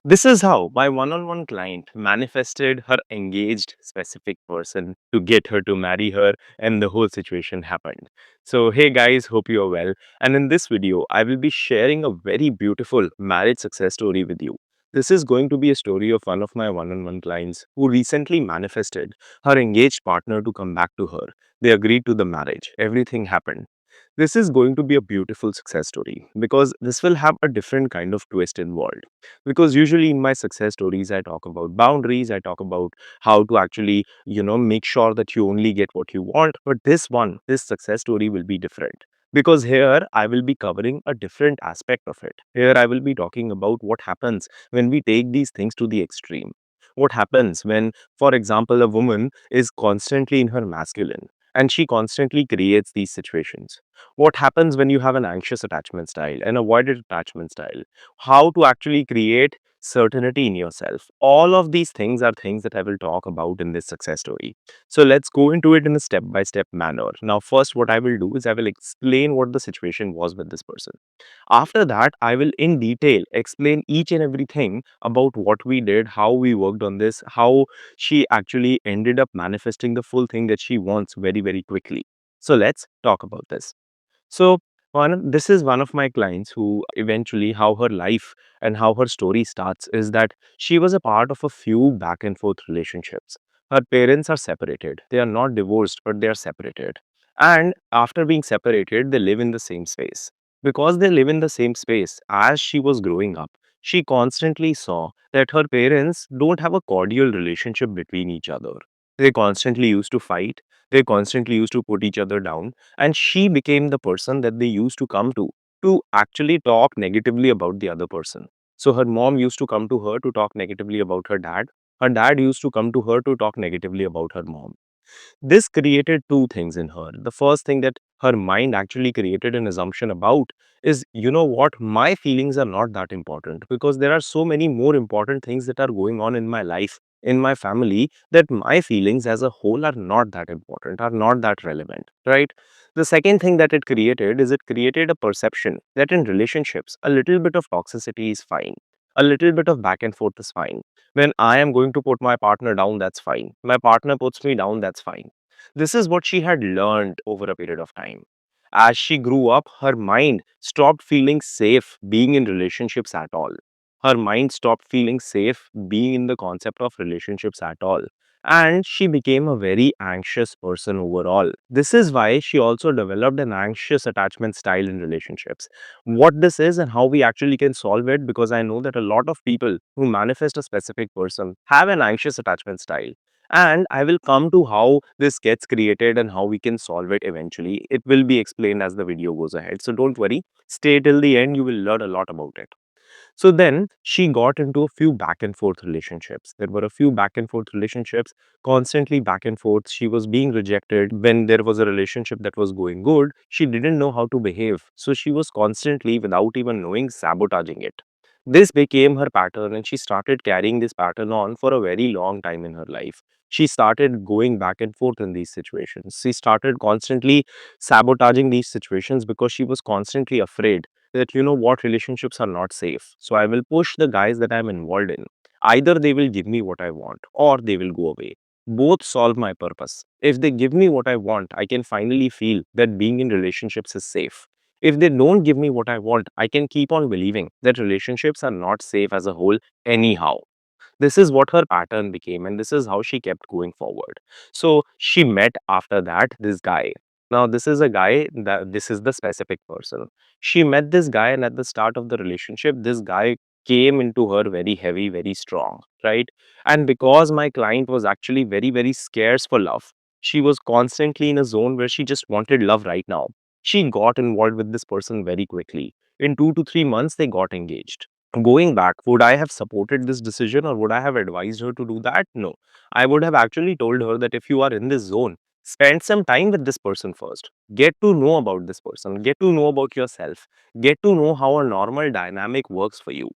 This is how my one on one client manifested her engaged specific person to get her to marry her, and the whole situation happened. So, hey guys, hope you are well. And in this video, I will be sharing a very beautiful marriage success story with you. This is going to be a story of one of my one on one clients who recently manifested her engaged partner to come back to her. They agreed to the marriage, everything happened. This is going to be a beautiful success story because this will have a different kind of twist involved. Because usually in my success stories, I talk about boundaries, I talk about how to actually, make sure that you only get what you want. But this success story will be different. Because here I will be covering a different aspect of it. Here I will be talking about what happens when we take these things to the extreme. What happens when, for example, a woman is constantly in her masculine and she constantly creates these situations. What happens when you have an anxious attachment style, an avoided attachment style? How to actually create certainty in yourself. All of these things are things that I will talk about in this success story. So let's go into it in a step by step manner. Now, first, what I will do is I will explain what the situation was with this person. After that, I will in detail explain each and everything about what we did, how we worked on this, how she actually ended up manifesting the full thing that she wants very, very quickly. So let's talk about this. So this is one of my clients who eventually how her life and how her story starts is that she was a part of a few back and forth relationships. Her parents are separated. They are not divorced, but they are separated. And after being separated, they live in the same space. Because they live in the same space, as she was growing up, she constantly saw that her parents don't have a cordial relationship between each other. They constantly used to fight. They constantly used to put each other down, and she became the person that they used to actually talk negatively about the other person. So her mom used to come to her to talk negatively about her dad used to come to her to talk negatively about her mom. This created two things in her. The first thing that her mind actually created an assumption about is, you know what, my feelings are not that important because there are so many more important things that are going on in my life, in my family, that my feelings as a whole are not that important, are not that relevant, right? The second thing that it created is it created a perception that in relationships, a little bit of toxicity is fine. A little bit of back and forth is fine. When I am going to put my partner down, that's fine. My partner puts me down, that's fine. This is what she had learned over a period of time. As she grew up, her mind stopped feeling safe being in relationships at all. Her mind stopped feeling safe being in the concept of relationships at all. And she became a very anxious person overall. This is why she also developed an anxious attachment style in relationships. What this is and how we actually can solve it, because I know that a lot of people who manifest a specific person have an anxious attachment style, and I will come to how this gets created and how we can solve it eventually. It will be explained as the video goes ahead. So don't worry, stay till the end, you will learn a lot about it. So then she got into a few back and forth relationships. There were a few back and forth relationships, constantly back and forth. She was being rejected. When there was a relationship that was going good, she didn't know how to behave. So she was constantly, without even knowing, sabotaging it. This became her pattern, and she started carrying this pattern on for a very long time in her life. She started going back and forth in these situations. She started constantly sabotaging these situations because she was constantly afraid that, you know what, relationships are not safe. So I will push the guys that I'm involved in. Either they will give me what I want or they will go away. Both solve my purpose. If they give me what I want, I can finally feel that being in relationships is safe. If they don't give me what I want, I can keep on believing that relationships are not safe as a whole anyhow. This is what her pattern became, and this is how she kept going forward. So she met after that this guy. Now, this is a guy that this is the specific person. She met this guy, and at the start of the relationship, this guy came into her very heavy, very strong, right? And because my client was actually very, very scarce for love, she was constantly in a zone where she just wanted love right now. She got involved with this person very quickly. In 2 to 3 months, they got engaged. Going back, would I have supported this decision or would I have advised her to do that? No. I would have actually told her that if you are in this zone, spend some time with this person first. Get to know about this person, get to know about yourself, get to know how a normal dynamic works for you,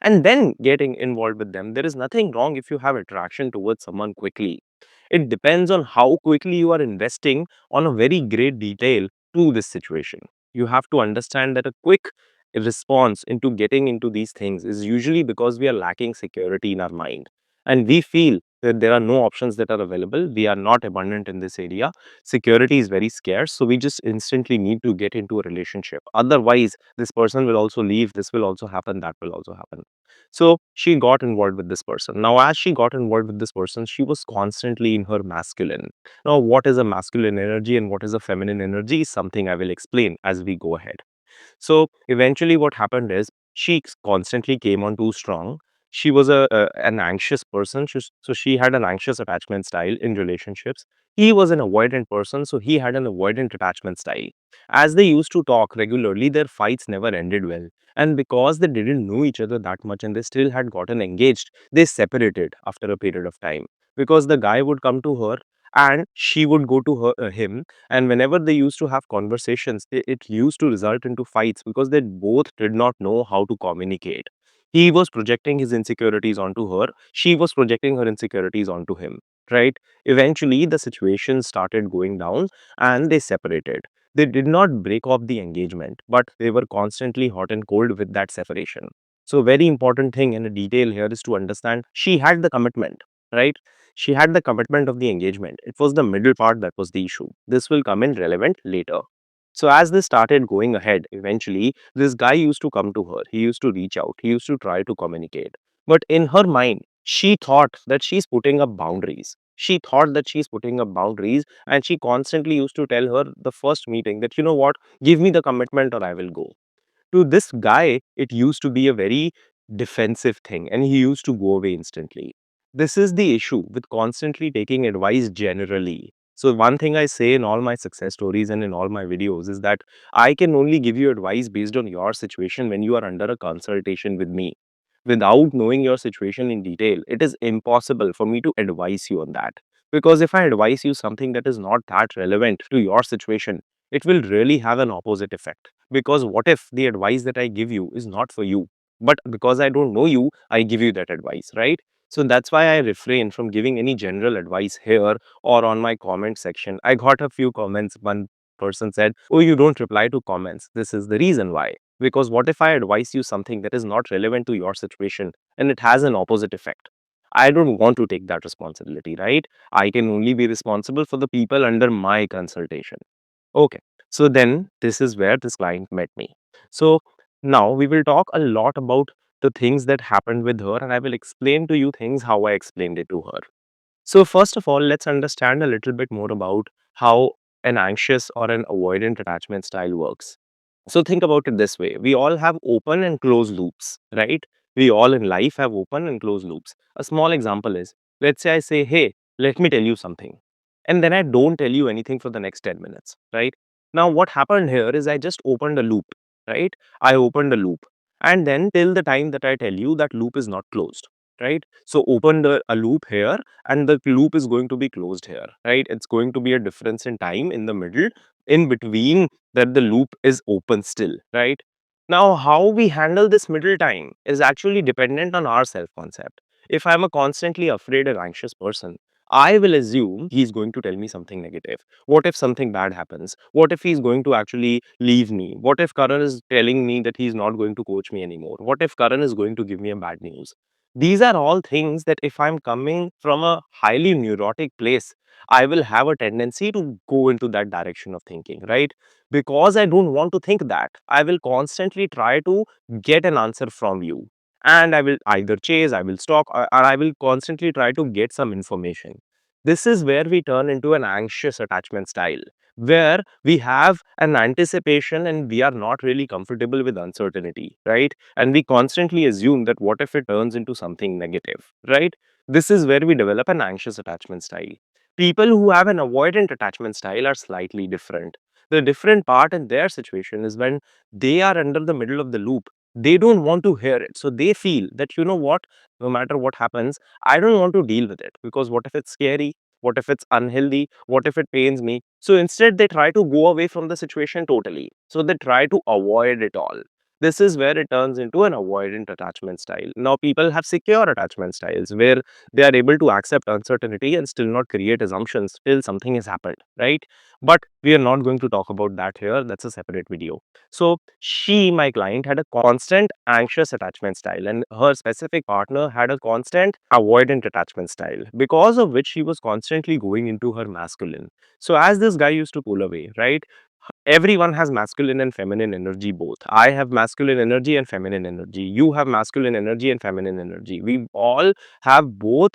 and then getting involved with them. There is nothing wrong if you have attraction towards someone quickly. It depends on how quickly you are investing on a very great detail to this situation. You have to understand that a quick response into getting into these things is usually because we are lacking security in our mind. And we feel that there are no options that are available. We are not abundant in this area. Security is very scarce. So we just instantly need to get into a relationship. Otherwise, this person will also leave. This will also happen. That will also happen. So she got involved with this person. Now, as she got involved with this person, she was constantly in her masculine. Now, what is a masculine energy and what is a feminine energy is something I will explain as we go ahead. So eventually, what happened is she constantly came on too strong. She was an anxious person, so she had an anxious attachment style in relationships. He was an avoidant person, so he had an avoidant attachment style. As they used to talk regularly, their fights never ended well. And because they didn't know each other that much and they still had gotten engaged, they separated after a period of time. Because the guy would come to her and she would go to him, and whenever they used to have conversations, it used to result into fights because they both did not know how to communicate. He was projecting his insecurities onto her, she was projecting her insecurities onto him, right? Eventually the situation started going down and they separated. They did not break off the engagement, but they were constantly hot and cold with that separation. So very important thing and a detail here is to understand she had the commitment, right? She had the commitment of the engagement. It was the middle part that was the issue. This will come in relevant later. So as this started going ahead, eventually, this guy used to come to her. He used to reach out. He used to try to communicate. But in her mind, she thought that she's putting up boundaries. She thought that she's putting up boundaries, and she constantly used to tell her the first meeting that, you know what, give me the commitment or I will go. To this guy, it used to be a very defensive thing and he used to go away instantly. This is the issue with constantly taking advice generally. So, one thing I say in all my success stories and in all my videos is that I can only give you advice based on your situation when you are under a consultation with me. Without knowing your situation in detail, it is impossible for me to advise you on that. Because if I advise you something that is not that relevant to your situation, it will really have an opposite effect. Because what if the advice that I give you is not for you? But because I don't know you, I give you that advice, right? So that's why I refrain from giving any general advice here or on my comment section. I got a few comments. One person said, "Oh, you don't reply to comments." This is the reason why. Because what if I advise you something that is not relevant to your situation and it has an opposite effect? I don't want to take that responsibility, right? I can only be responsible for the people under my consultation. Okay. So then this is where this client met me. So now we will talk a lot about the things that happened with her and I will explain to you things how I explained it to her. So first of all, let's understand a little bit more about how an anxious or an avoidant attachment style works. So think about it this way. We all have open and closed loops, right? We all in life have open and closed loops. A small example is, let's say I say, "Hey, let me tell you something." And then I don't tell you anything for the next 10 minutes, right? Now, what happened here is I just opened a loop, right? I opened a loop. And then till the time that I tell you, that loop is not closed, right? So open a loop here and the loop is going to be closed here, right? It's going to be a difference in time in the middle, in between, that the loop is open still, right? Now, how we handle this middle time is actually dependent on our self concept. If I'm a constantly afraid and anxious person, I will assume he's going to tell me something negative. What if something bad happens? What if he's going to actually leave me? What if Karan is telling me that he's not going to coach me anymore? What if Karan is going to give me a bad news? These are all things that if I'm coming from a highly neurotic place, I will have a tendency to go into that direction of thinking, right? Because I don't want to think that. I will constantly try to get an answer from you. And I will either chase, I will stalk, or I will constantly try to get some information. This is where we turn into an anxious attachment style, where we have an anticipation and we are not really comfortable with uncertainty, right? And we constantly assume that what if it turns into something negative, right? This is where we develop an anxious attachment style. People who have an avoidant attachment style are slightly different. The different part in their situation is when they are under the middle of the loop, they don't want to hear it. So they feel that, you know what, no matter what happens, I don't want to deal with it because what if it's scary? What if it's unhealthy? What if it pains me? So instead, they try to go away from the situation totally. So they try to avoid it all. This is where it turns into an avoidant attachment style. Now, people have secure attachment styles where they are able to accept uncertainty and still not create assumptions till something has happened, right? But we are not going to talk about that here. That's a separate video. So, my client, had a constant anxious attachment style, and her specific partner had a constant avoidant attachment style, because of which she was constantly going into her masculine. So, as this guy used to pull away, right? Everyone has masculine and feminine energy both. I have masculine energy and feminine energy. You have masculine energy and feminine energy. We all have both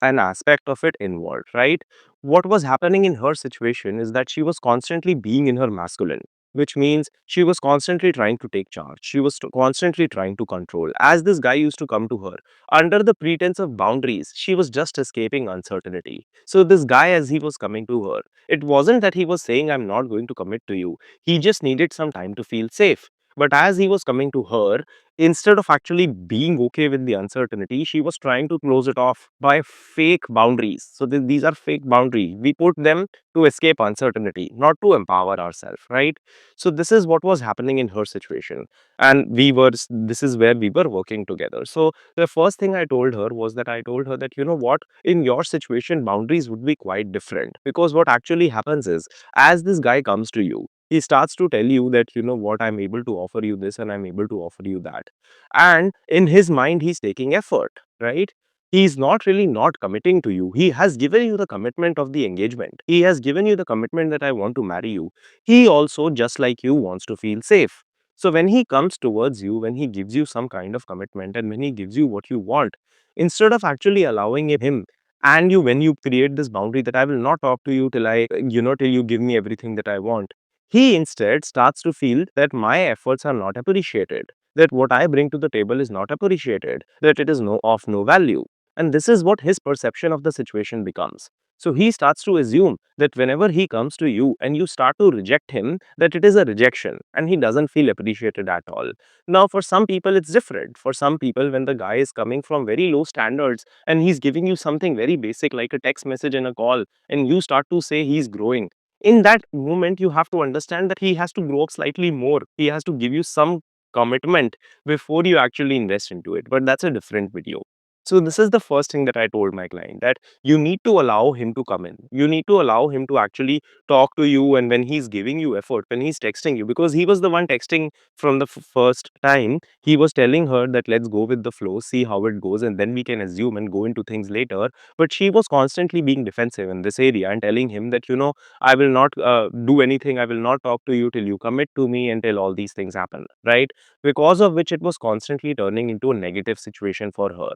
an aspect of it involved, right? What was happening in her situation is that she was constantly being in her masculine, which means she was constantly trying to take charge. She was constantly trying to control. As this guy used to come to her under the pretense of boundaries, she was just escaping uncertainty. So, this guy, as he was coming to her, it wasn't that he was saying, I'm not going to commit to you. He just needed some time to feel safe. But as he was coming to her, instead of actually being okay with the uncertainty, she was trying to close it off by fake boundaries. So these are fake boundaries. We put them to escape uncertainty, not to empower ourselves, right? So this is what was happening in her situation. And this is where we were working together. So the first thing I told her was that I told her that, you know what, in your situation, boundaries would be quite different, because what actually happens is, as this guy comes to you, he starts to tell you that, you know what, I'm able to offer you this and I'm able to offer you that. And in his mind, he's taking effort, right? He's not really not committing to you. He has given you the commitment of the engagement. He has given you the commitment that I want to marry you. He also, just like you, wants to feel safe. So when he comes towards you, when he gives you some kind of commitment and when he gives you what you want, instead of actually allowing him and you, when you create this boundary that I will not talk to you till till you give me everything that I want, he instead starts to feel that my efforts are not appreciated, that what I bring to the table is not appreciated, that it is of no value. And this is what his perception of the situation becomes. So he starts to assume that whenever he comes to you and you start to reject him, that it is a rejection and he doesn't feel appreciated at all. Now, for some people, it's different. For some people, when the guy is coming from very low standards and he's giving you something very basic like a text message and a call, and you start to say he's growing, in that moment, you have to understand that he has to grow up slightly more. He has to give you some commitment before you actually invest into it. But that's a different video. So this is the first thing that I told my client, that you need to allow him to come in. You need to allow him to actually talk to you, and when he's giving you effort, when he's texting you, because he was the one texting from the first time, he was telling her that let's go with the flow, see how it goes, and then we can assume and go into things later. But she was constantly being defensive in this area and telling him that, I will not do anything. I will not talk to you till you commit to me, until all these things happen, right? Because of which it was constantly turning into a negative situation for her.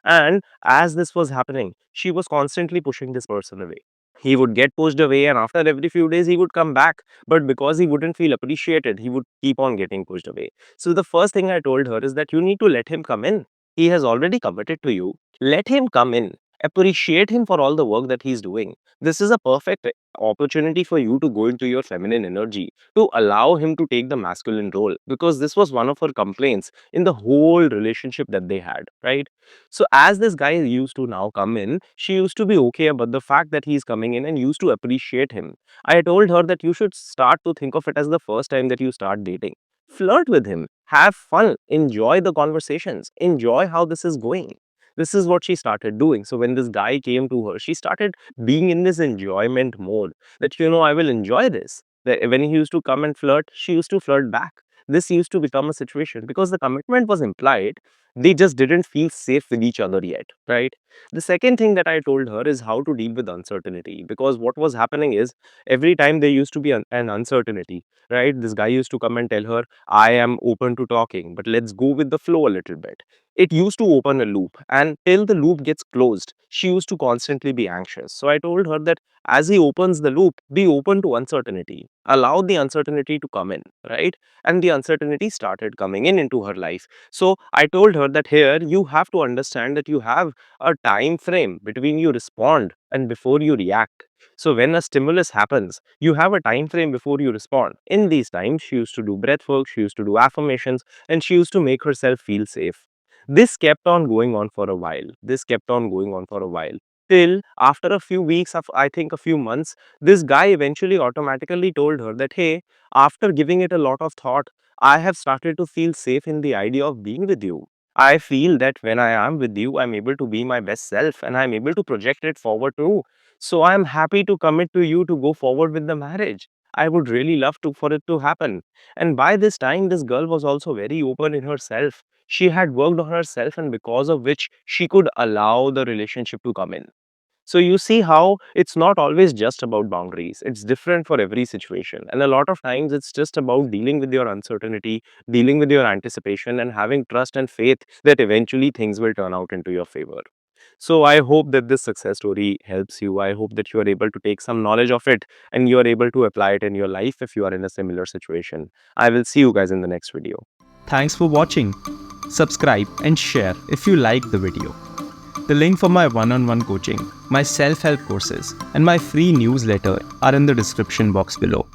And as this was happening, she was constantly pushing this person away. He would get pushed away, and after every few days, he would come back. But because he wouldn't feel appreciated, he would keep on getting pushed away. So, the first thing I told her is that you need to let him come in. He has already committed to you. Let him come in. Appreciate him for all the work that he's doing. This is a perfect opportunity for you to go into your feminine energy, to allow him to take the masculine role, because this was one of her complaints in the whole relationship that they had, right? So as this guy used to now come in, she used to be okay about the fact that he's coming in and used to appreciate him. I told her that you should start to think of it as the first time that you start dating. Flirt with him, have fun, enjoy the conversations, enjoy how this is going. This is what she started doing. So when this guy came to her, she started being in this enjoyment mode, that, I will enjoy this. That when he used to come and flirt, she used to flirt back. This used to become a situation because the commitment was implied. They just didn't feel safe with each other yet, right? The second thing that I told her is how to deal with uncertainty, because what was happening is, every time there used to be an uncertainty, right? This guy used to come and tell her, I am open to talking, but let's go with the flow a little bit. It used to open a loop, and till the loop gets closed, she used to constantly be anxious. So I told her that as he opens the loop, be open to uncertainty, allow the uncertainty to come in, right? And the uncertainty started coming in into her life. So I told her that here you have to understand that you have a time frame between you respond and before you react. So when a stimulus happens, you have a time frame before you respond. In these times, she used to do breath work, she used to do affirmations, and she used to make herself feel safe. This kept on going on for a while. This kept on going on for a while. Till after a few weeks of, I think, a few months, this guy eventually automatically told her that, hey, after giving it a lot of thought, I have started to feel safe in the idea of being with you. I feel that when I am with you, I'm able to be my best self and I'm able to project it forward too. So I'm happy to commit to you to go forward with the marriage. I would really love to for it to happen. And by this time, this girl was also very open in herself. She had worked on herself, and because of which she could allow the relationship to come in. So you see how it's not always just about boundaries. It's different for every situation. And a lot of times it's just about dealing with your uncertainty, dealing with your anticipation, and having trust and faith that eventually things will turn out into your favor. So I hope that this success story helps you. I hope that you are able to take some knowledge of it and you are able to apply it in your life if you are in a similar situation. I will see you guys in the next video. Thanks for watching. Subscribe and share if you like the video. The link for my one-on-one coaching, my self-help courses, and my free newsletter are in the description box below.